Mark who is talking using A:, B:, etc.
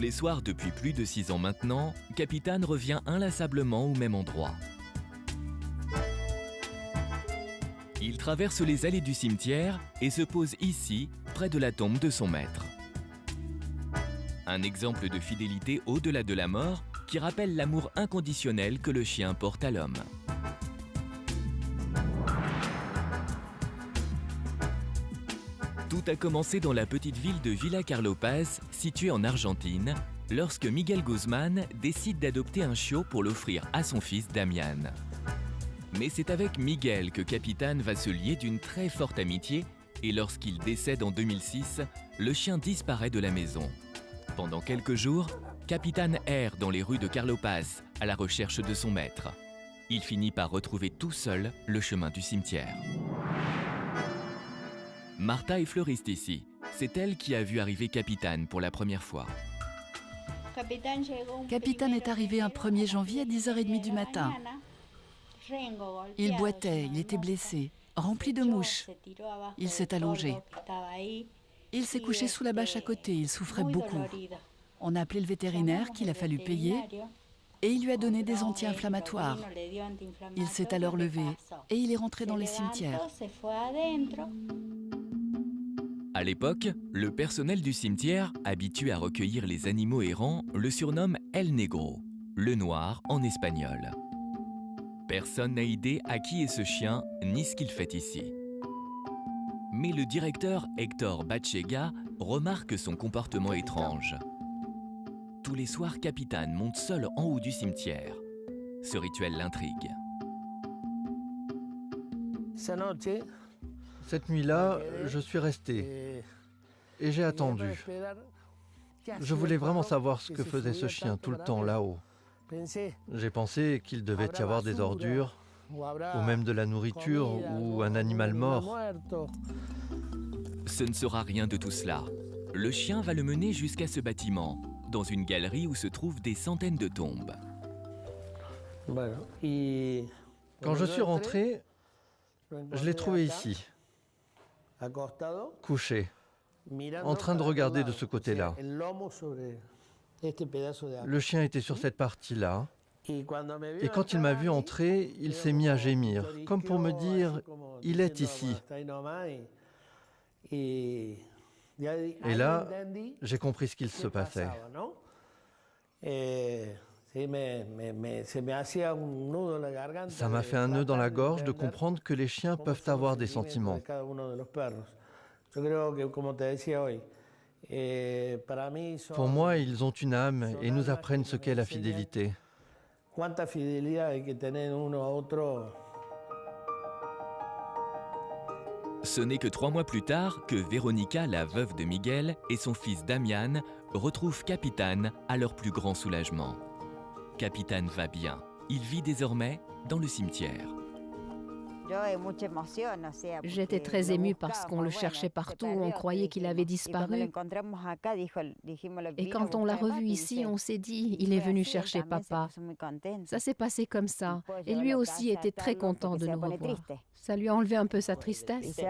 A: les soirs depuis plus de 6 ans maintenant, Capitane revient inlassablement au même endroit. Il traverse les allées du cimetière et se pose ici, près de la tombe de son maître. Un exemple de fidélité au-delà de la mort qui rappelle l'amour inconditionnel que le chien porte à l'homme. Tout a commencé dans la petite ville de Villa Carlos Paz, située en Argentine, lorsque Miguel Guzmán décide d'adopter un chiot pour l'offrir à son fils Damián. Mais c'est avec Miguel que Capitane va se lier d'une très forte amitié et lorsqu'il décède en 2006, le chien disparaît de la maison. Pendant quelques jours, Capitane erre dans les rues de Carlos Paz à la recherche de son maître. Il finit par retrouver tout seul le chemin du cimetière. Martha est fleuriste ici. C'est elle qui a vu arriver Capitane pour la première fois.
B: Capitane est arrivé un 1er janvier à 10h30 du matin. Il boitait, il était blessé, rempli de mouches. Il s'est allongé. Il s'est couché sous la bâche à côté, il souffrait beaucoup. On a appelé le vétérinaire qu'il a fallu payer et il lui a donné des anti-inflammatoires. Il s'est alors levé et il est rentré dans les cimetières.
A: À l'époque, le personnel du cimetière, habitué à recueillir les animaux errants, le surnomme El Negro, le noir en espagnol. Personne n'a idée à qui est ce chien, ni ce qu'il fait ici. Mais le directeur Héctor Bachega remarque son comportement étrange. Tous les soirs, Capitane monte seul en haut du cimetière. Ce rituel l'intrigue.
C: Cette nuit-là, je suis resté et j'ai attendu. Je voulais vraiment savoir ce que faisait ce chien tout le temps là-haut. J'ai pensé qu'il devait y avoir des ordures, ou même de la nourriture, ou un animal mort.
A: Ce ne sera rien de tout cela. Le chien va le mener jusqu'à ce bâtiment, dans une galerie où se trouvent des centaines de tombes.
C: Quand je suis rentré, je l'ai trouvé ici, couché, en train de regarder de ce côté-là. Le chien était sur cette partie-là, et quand il m'a vu entrer, il s'est mis à gémir, comme pour me dire « il est ici ». Et là, j'ai compris ce qu'il se passait. Ça m'a fait un nœud dans la gorge de comprendre que les chiens peuvent avoir des sentiments. Pour moi, ils ont une âme et nous apprennent ce qu'est la fidélité.
A: Ce n'est que 3 mois plus tard que Veronica, la veuve de Miguel, et son fils Damián retrouvent Capitane à leur plus grand soulagement. Capitane va bien. Il vit désormais dans le cimetière.
D: J'étais très émue parce qu'on le cherchait partout, on croyait qu'il avait disparu. Et quand on l'a revu ici, on s'est dit, il est venu chercher papa. Ça s'est passé comme ça. Et lui aussi était très content de nous revoir. Ça lui a enlevé un peu sa tristesse.